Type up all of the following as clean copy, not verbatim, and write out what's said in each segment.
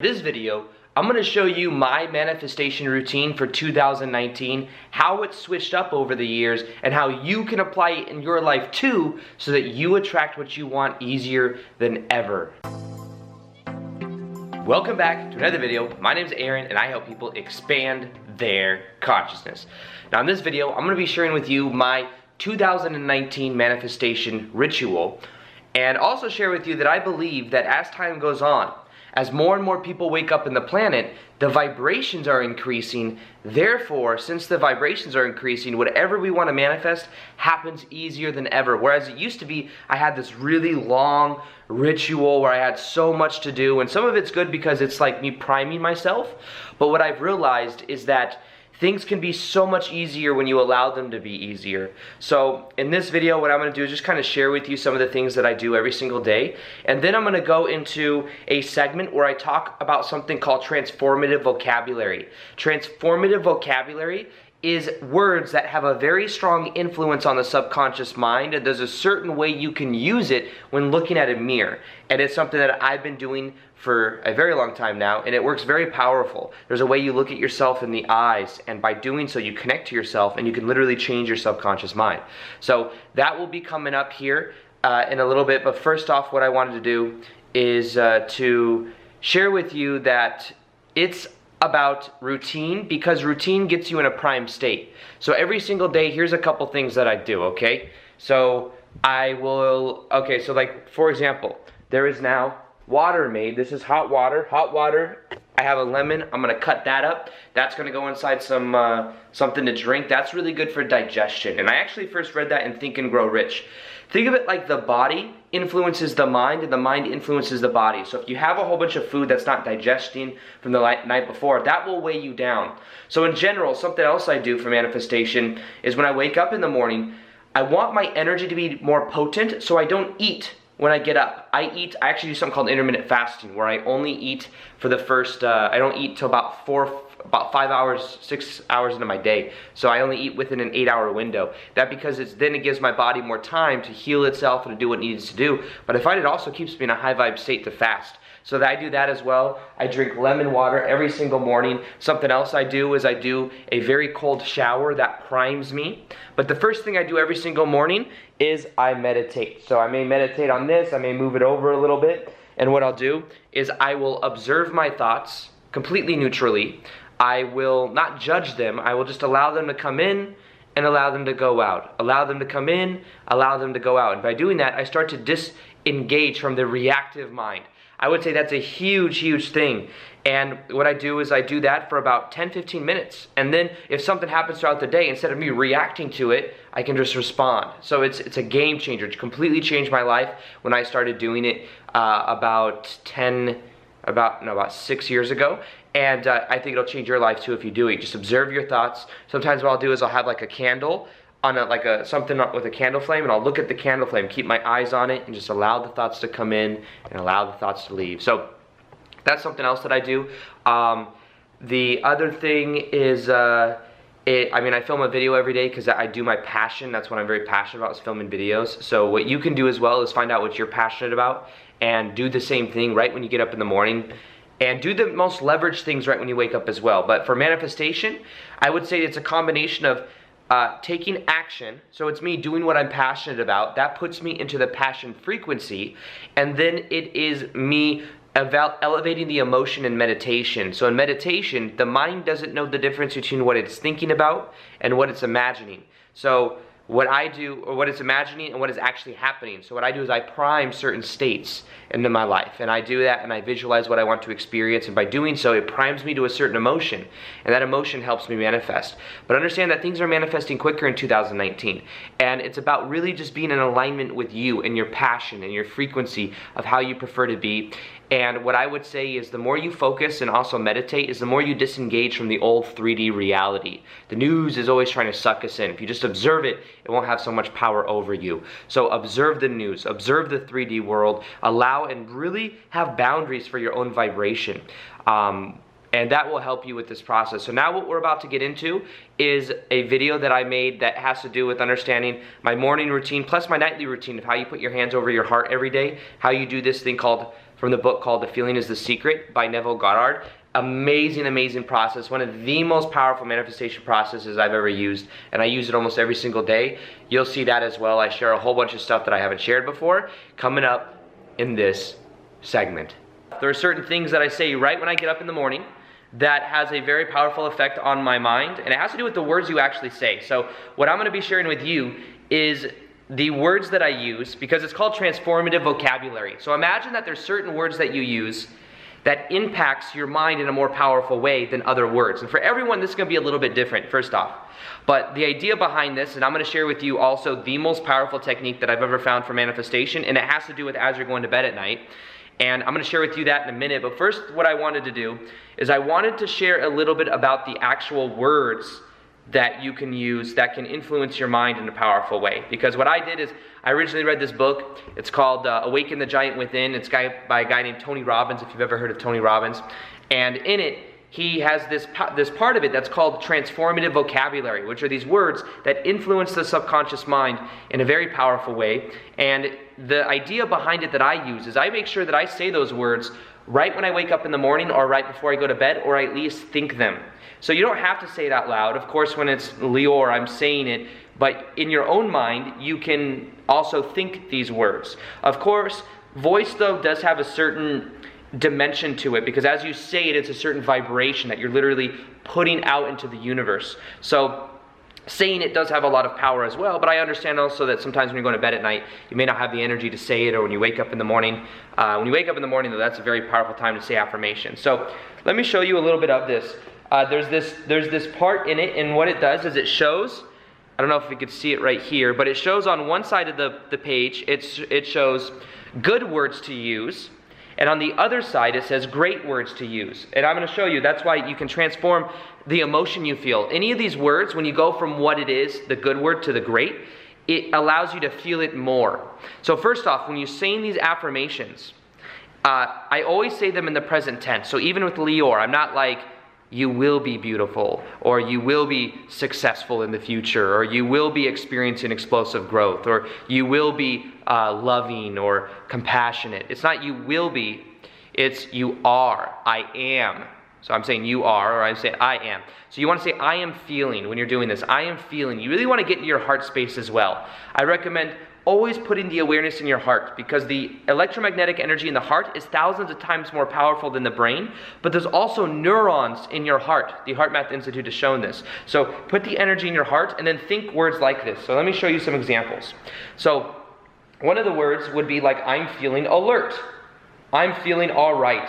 This video, I'm going to show you my manifestation routine for 2019, how it's switched up over the years, and how you can apply it in your life too, so that you attract what you want easier than ever. Welcome back to another video. My name is Aaron, and I help people expand their consciousness. Now in this video, I'm going to be sharing with you my 2019 manifestation ritual, and also share with you that I believe that as time goes on, as more and more people wake up in the planet, the vibrations are increasing. Therefore, since the vibrations are increasing, whatever we want to manifest happens easier than ever. Whereas it used to be, I had this really long ritual where I had so much to do, and some of it's good because it's like me priming myself. But what I've realized is that things can be so much easier when you allow them to be easier. So in this video, what I'm going to do is just kind of share with you some of the things that I do every single day. And then I'm going to go into a segment where I talk about something called transformative vocabulary. Transformative vocabulary is words that have a very strong influence on the subconscious mind, and there's a certain way you can use it when looking at a mirror. And it's something that I've been doing for a very long time now, and it works very powerful. There's a way you look at yourself in the eyes, and by doing so you connect to yourself, and you can literally change your subconscious mind. So that will be coming up here in a little bit, but first off, what I wanted to do is to share with you that it's about routine, because routine gets you in a prime state. So every single day, here's a couple things that I do, okay? So so like, for example, there is now water made. This is hot water. I have a lemon. I'm gonna cut that up. That's gonna go inside some something to drink. That's really good for digestion. And I actually first read that in Think and Grow Rich. Think of it like the body influences the mind, and the mind influences the body. So if you have a whole bunch of food that's not digesting from the night before, that will weigh you down. So in general, something else I do for manifestation is when I wake up in the morning, I want my energy to be more potent, so I don't eat when I get up. I actually do something called intermittent fasting, where I only eat for the first, I don't eat till about 5 hours, 6 hours into my day. So I only eat within an 8-hour window. That because then it gives my body more time to heal itself and to do what it needs to do. But I find it also keeps me in a high vibe state to fast. So that I do that as well. I drink lemon water every single morning. Something else I do is I do a very cold shower that primes me. But the first thing I do every single morning is I meditate. So I may meditate on this, I may move it over a little bit. And what I'll do is I will observe my thoughts completely neutrally. I will not judge them. I will just allow them to come in and allow them to go out. Allow them to come in, allow them to go out. And by doing that, I start to disengage from the reactive mind. I would say that's a huge, huge thing. And what I do is I do that for about 10-15 minutes. And then if something happens throughout the day, instead of me reacting to it, I can just respond. So it's a game changer. It completely changed my life when I started doing it about 6 years ago. And I think it'll change your life too if you do it. Just observe your thoughts. Sometimes what I'll do is I'll have like a candle on something with a candle flame, and I'll look at the candle flame, keep my eyes on it, and just allow the thoughts to come in and allow the thoughts to leave. So that's something else that I do. The other thing is, I film a video every day because I do my passion. That's what I'm very passionate about, is filming videos. So what you can do as well is find out what you're passionate about and do the same thing right when you get up in the morning. And do the most leveraged things right when you wake up as well. But for manifestation, I would say it's a combination of taking action. So it's me doing what I'm passionate about. That puts me into the passion frequency. And then it is me elevating the emotion in meditation. So in meditation, the mind doesn't know the difference between what it's thinking about and what it's imagining. So what I do, or what it's imagining and what is actually happening. So what I do is I prime certain states into my life, and I do that and I visualize what I want to experience, and by doing so it primes me to a certain emotion, and that emotion helps me manifest. But understand that things are manifesting quicker in 2019, and it's about really just being in alignment with you and your passion and your frequency of how you prefer to be. And what I would say is the more you focus and also meditate is the more you disengage from the old 3D reality. The news is always trying to suck us in. If you just observe it, it won't have so much power over you. So observe the news, observe the 3D world, allow and really have boundaries for your own vibration. And that will help you with this process. So now what we're about to get into is a video that I made that has to do with understanding my morning routine plus my nightly routine of how you put your hands over your heart every day, how you do this thing called from the book called The Feeling is the Secret by Neville Goddard. Amazing, amazing process. One of the most powerful manifestation processes I've ever used, and I use it almost every single day. You'll see that as well. I share a whole bunch of stuff that I haven't shared before coming up in this segment. There are certain things that I say right when I get up in the morning that has a very powerful effect on my mind, and it has to do with the words you actually say. So what I'm going to be sharing with you is the words that I use, because it's called transformative vocabulary. So imagine that there's certain words that you use that impacts your mind in a more powerful way than other words. And for everyone, this is going to be a little bit different, first off. But the idea behind this, and I'm going to share with you also the most powerful technique that I've ever found for manifestation, and it has to do with as you're going to bed at night. And I'm going to share with you that in a minute. But first, what I wanted to do is I wanted to share a little bit about the actual words that you can use that can influence your mind in a powerful way. Because what I did is I originally read this book. It's called Awaken the Giant Within. It's by a guy named Tony Robbins, if you've ever heard of Tony Robbins. And in it, he has this part of it that's called transformative vocabulary, which are these words that influence the subconscious mind in a very powerful way. And the idea behind it that I use is I make sure that I say those words right when I wake up in the morning or right before I go to bed, or I at least think them. So you don't have to say it out loud. Of course, when it's Lior, I'm saying it, but in your own mind, you can also think these words. Of course, voice, though, does have a certain dimension to it, because as you say it, it's a certain vibration that you're literally putting out into the universe. So saying it does have a lot of power as well, but I understand also that sometimes when you're going to bed at night, you may not have the energy to say it, or when you wake up in the morning. When you wake up in the morning, though, that's a very powerful time to say affirmations. So let me show you a little bit of this. There's this part in it, and what it does is it shows, I don't know if you could see it right here, but it shows on one side of the page, it shows good words to use, and on the other side it says great words to use. And I'm going to show you, that's why you can transform the emotion you feel. Any of these words, when you go from what it is, the good word, to the great, it allows you to feel it more. So first off, when you're saying these affirmations, I always say them in the present tense. So even with Lior, I'm not like, you will be beautiful, or you will be successful in the future, or you will be experiencing explosive growth, or you will be loving or compassionate. It's not you will be, it's you are, I am. So I'm saying you are, or I'm saying I am. So you want to say I am feeling when you're doing this. I am feeling. You really want to get into your heart space as well. I recommend always putting the awareness in your heart, because the electromagnetic energy in the heart is thousands of times more powerful than the brain, but there's also neurons in your heart. The Heart Math Institute has shown this. So put the energy in your heart and then think words like this. So let me show you some examples. So one of the words would be like, I'm feeling alert. I'm feeling all right.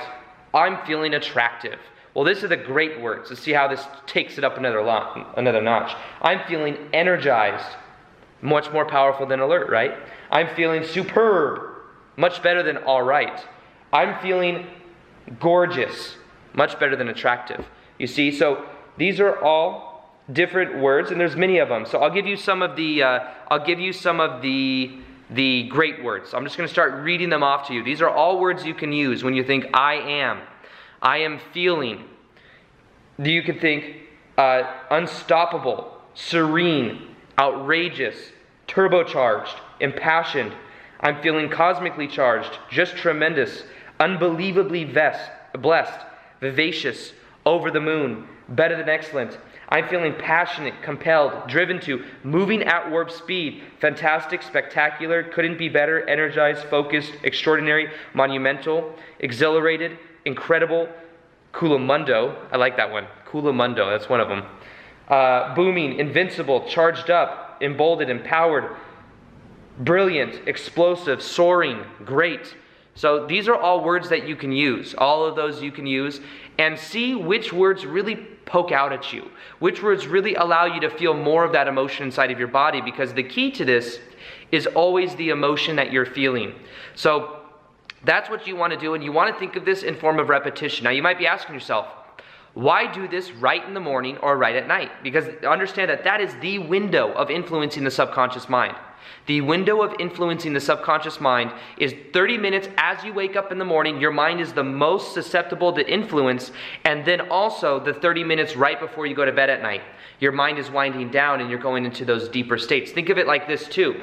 I'm feeling attractive. Well, these are the great words. Let's see how this takes it up another notch. I'm feeling energized. Much more powerful than alert, right? I'm feeling superb. Much better than all right. I'm feeling gorgeous. Much better than attractive. You see, so these are all different words, and there's many of them. So I'll give you some of the great words. I'm just going to start reading them off to you. These are all words you can use when you think I am feeling. You can think unstoppable, serene, outrageous, turbocharged, impassioned. I'm feeling cosmically charged, just tremendous, unbelievably blessed, vivacious, over the moon, better than excellent. I'm feeling passionate, compelled, driven to, moving at warp speed, fantastic, spectacular, couldn't be better, energized, focused, extraordinary, monumental, exhilarated, incredible, culomundo. I like that one. Culomundo, that's one of them. Booming, invincible, charged up, emboldened, empowered, brilliant, explosive, soaring, great. So these are all words that you can use. All of those you can use, and see which words really poke out at you. Which words really allow you to feel more of that emotion inside of your body, because the key to this is always the emotion that you're feeling. So that's what you want to do, and you want to think of this in form of repetition. Now you might be asking yourself, why do this right in the morning or right at night? Because understand that that is the window of influencing the subconscious mind. The window of influencing the subconscious mind is 30 minutes as you wake up in the morning. Your mind is the most susceptible to influence, and then also the 30 minutes right before you go to bed at night. Your mind is winding down and you're going into those deeper states. Think of it like this too.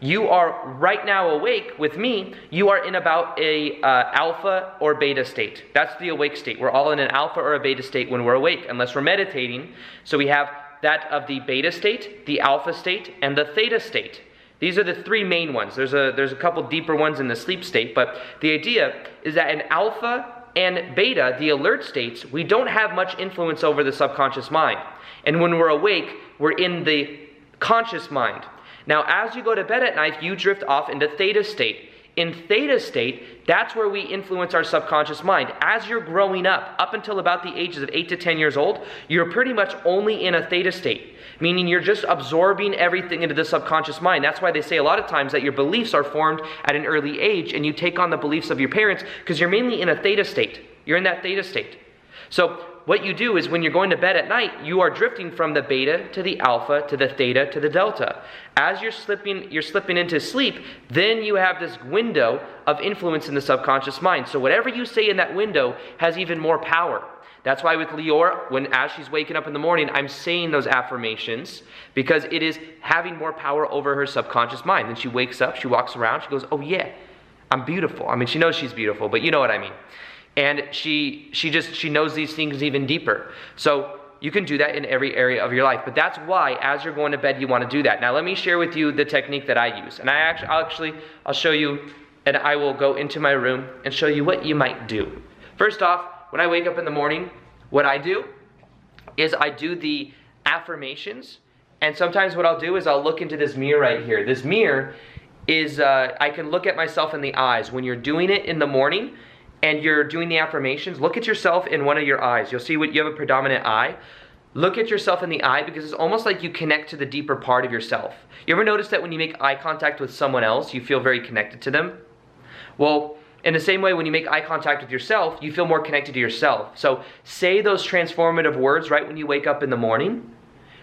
you are right now awake with me, you are in about a alpha or beta state. That's the awake state. We're all in an alpha or a beta state when we're awake, unless we're meditating. So we have that of the beta state, the alpha state, and the theta state. These are the three main ones. There's a couple deeper ones in the sleep state, but the idea is that in alpha and beta, the alert states, we don't have much influence over the subconscious mind. And when we're awake, we're in the conscious mind. Now, as you go to bed at night, you drift off into theta state. In theta state, that's where we influence our subconscious mind. As you're growing up until about the ages of 8 to 10 years old, you're pretty much only in a theta state, meaning you're just absorbing everything into the subconscious mind. That's why they say a lot of times that your beliefs are formed at an early age and you take on the beliefs of your parents because you're mainly in a theta state. You're in that theta state. So what you do is when you're going to bed at night, you are drifting from the beta to the alpha to the theta to the delta. As you're slipping into sleep, then you have this window of influence in the subconscious mind. So whatever you say in that window has even more power. That's why with Lior, as she's waking up in the morning, I'm saying those affirmations because it is having more power over her subconscious mind. Then she wakes up, she walks around, she goes, oh yeah, I'm beautiful. I mean, she knows she's beautiful, but you know what I mean. And she knows these things even deeper. So you can do that in every area of your life. But that's why, as you're going to bed, you want to do that. Now, let me share with you the technique that I use. And I'll show you, and I will go into my room and show you what you might do. First off, when I wake up in the morning, what I do is I do the affirmations. And sometimes what I'll do is I'll look into this mirror right here. This mirror is, I can look at myself in the eyes. When you're doing it in the morning, and you're doing the affirmations, look at yourself in one of your eyes. You'll see you have a predominant eye. Look at yourself in the eye because it's almost like you connect to the deeper part of yourself. You ever notice that when you make eye contact with someone else, you feel very connected to them? Well, in the same way, when you make eye contact with yourself, you feel more connected to yourself. So say those transformative words right when you wake up in the morning,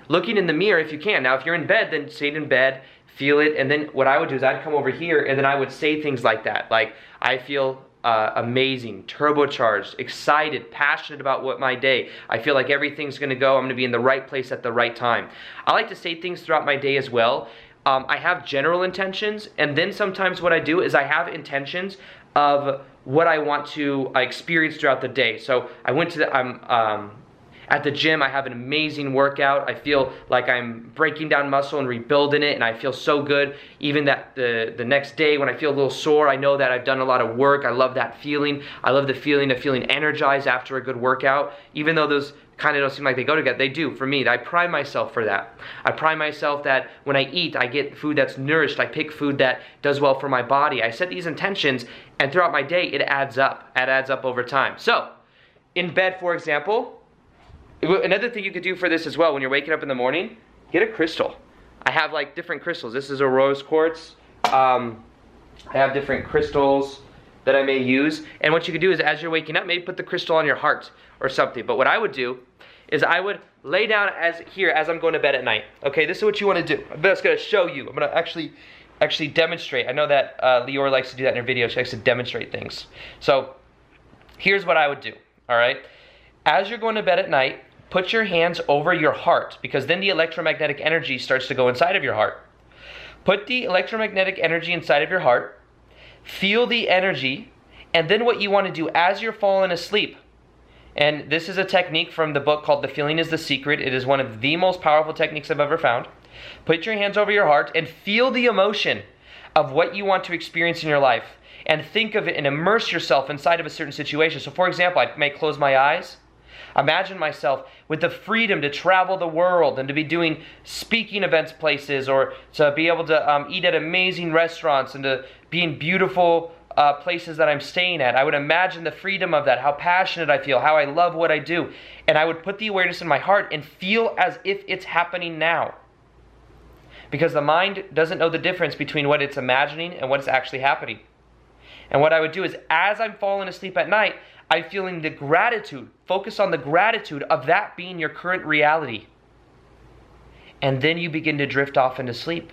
looking in the mirror if you can. Now, if you're in bed, then say it in bed, feel it, and then what I would do is I'd come over here and then I would say things like that. Like, I feel amazing, turbocharged, excited, passionate about my day. I feel like everything's going to go. I'm going to be in the right place at the right time. I like to say things throughout my day as well. I have general intentions, and then sometimes what I do is I have intentions of what I want to experience throughout the day. So I went to at the gym, I have an amazing workout. I feel like I'm breaking down muscle and rebuilding it, and I feel so good. Even that the next day when I feel a little sore, I know that I've done a lot of work. I love that feeling. I love the feeling of feeling energized after a good workout. Even though those kind of don't seem like they go together, they do for me. I prime myself for that. I prime myself that when I eat, I get food that's nourished. I pick food that does well for my body. I set these intentions, and throughout my day, it adds up. It adds up over time. So, in bed, for example, another thing you could do for this as well, when you're waking up in the morning, get a crystal. I have like different crystals. This is a rose quartz. I have different crystals that I may use. And what you could do is as you're waking up, maybe put the crystal on your heart or something. But what I would do is I would lay down as I'm going to bed at night. Okay, this is what you want to do. I'm just going to show you. I'm going to actually demonstrate. I know that Lior likes to do that in her videos. She likes to demonstrate things. So here's what I would do, all right? As you're going to bed at night, put your hands over your heart, because then the electromagnetic energy starts to go inside of your heart. Put the electromagnetic energy inside of your heart, feel the energy, and then what you want to do as you're falling asleep, and this is a technique from the book called The Feeling is the Secret. It is one of the most powerful techniques I've ever found. Put your hands over your heart and feel the emotion of what you want to experience in your life, and think of it and immerse yourself inside of a certain situation. So for example, I may close my eyes. Imagine myself with the freedom to travel the world and to be doing speaking events places, or to be able to eat at amazing restaurants and to be in beautiful places that I'm staying at. I would imagine the freedom of that, how passionate I feel, how I love what I do. And I would put the awareness in my heart and feel as if it's happening now. Because the mind doesn't know the difference between what it's imagining and what's actually happening. And what I would do is as I'm falling asleep at night, I'm feeling the gratitude. Focus on the gratitude of that being your current reality. And then you begin to drift off into sleep.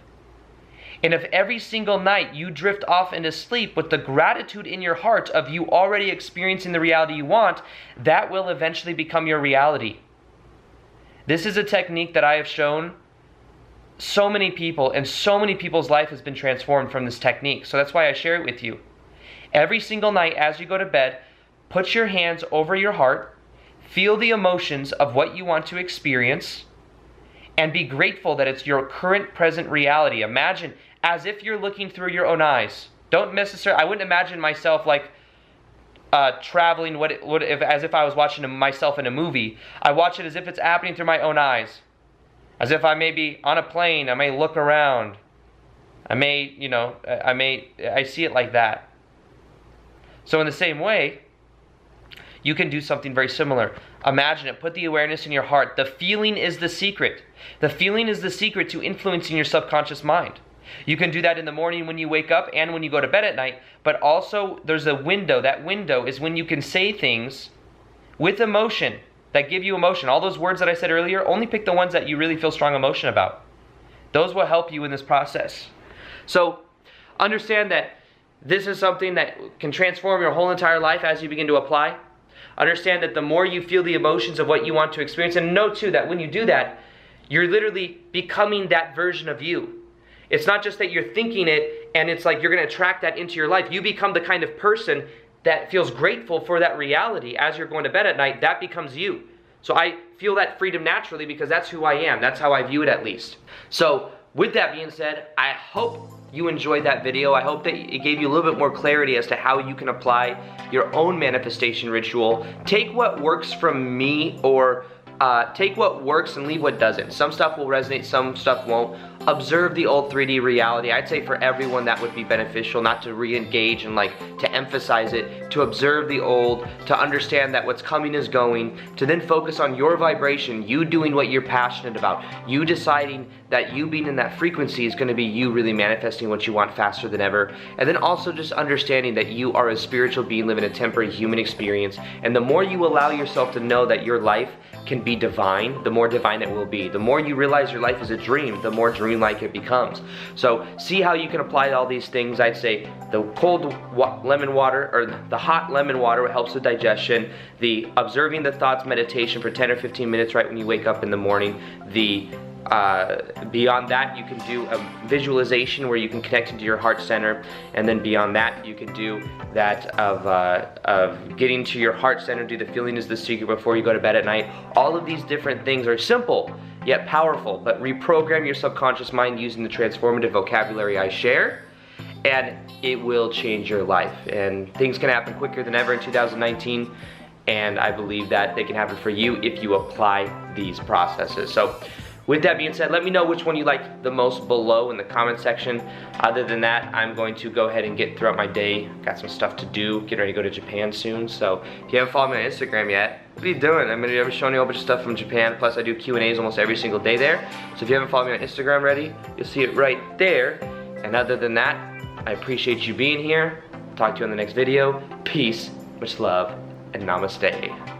And if every single night you drift off into sleep with the gratitude in your heart of you already experiencing the reality you want, that will eventually become your reality. This is a technique that I have shown so many people, and so many people's life has been transformed from this technique. So that's why I share it with you. Every single night as you go to bed, put your hands over your heart, feel the emotions of what you want to experience, and be grateful that it's your current present reality. Imagine as if you're looking through your own eyes. Don't necessarily, I wouldn't imagine myself like traveling as if I was watching myself in a movie. I watch it as if it's happening through my own eyes. As if I may be on a plane, I may look around. I see it like that. So in the same way, you can do something very similar. Imagine it. Put the awareness in your heart. The feeling is the secret. The feeling is the secret to influencing your subconscious mind. You can do that in the morning when you wake up and when you go to bed at night, but also there's a window. That window is when you can say things with emotion that give you emotion. All those words that I said earlier, only pick the ones that you really feel strong emotion about. Those will help you in this process. So understand that this is something that can transform your whole entire life as you begin to apply. Understand that the more you feel the emotions of what you want to experience, and know too that when you do that, you're literally becoming that version of you. It's not just that you're thinking it and it's like you're going to attract that into your life. You become the kind of person that feels grateful for that reality as you're going to bed at night. That becomes you. So I feel that freedom naturally because that's who I am. That's how I view it, at least. So with that being said, I hope you enjoyed that video. I hope that it gave you a little bit more clarity as to how you can apply your own manifestation ritual. Take what works from me, or take what works and leave what doesn't. Some stuff will resonate, some stuff won't. Observe the old 3D reality. I'd say for everyone that would be beneficial, not to re-engage and to emphasize it, to observe the old, to understand that what's coming is going, to then focus on your vibration, you doing what you're passionate about, you deciding that you being in that frequency is going to be you really manifesting what you want faster than ever, and then also just understanding that you are a spiritual being living a temporary human experience, and the more you allow yourself to know that your life can be divine, the more divine it will be. The more you realize your life is a dream, the more dreamlike it becomes. So see how you can apply all these things. I'd say the cold lemon water, or the hot lemon water, helps with digestion. The observing the thoughts meditation for 10 or 15 minutes right when you wake up in the morning. The beyond that, you can do a visualization where you can connect into your heart center, and then beyond that, you can do that of getting to your heart center. Do the feeling is the secret before you go to bed at night. All of these different things are simple yet powerful, but reprogram your subconscious mind using the transformative vocabulary I share, and it will change your life. And things can happen quicker than ever in 2019, and I believe that they can happen for you if you apply these processes. So with that being said, let me know which one you like the most below in the comment section. Other than that, I'm going to go ahead and get throughout my day. Got some stuff to do, getting ready to go to Japan soon. So if you haven't followed me on Instagram yet, what are you doing? I'm going to be showing you a whole bunch of stuff from Japan. Plus I do Q&As almost every single day there. So if you haven't followed me on Instagram already, you'll see it right there. And other than that, I appreciate you being here. Talk to you in the next video. Peace, much love, and namaste.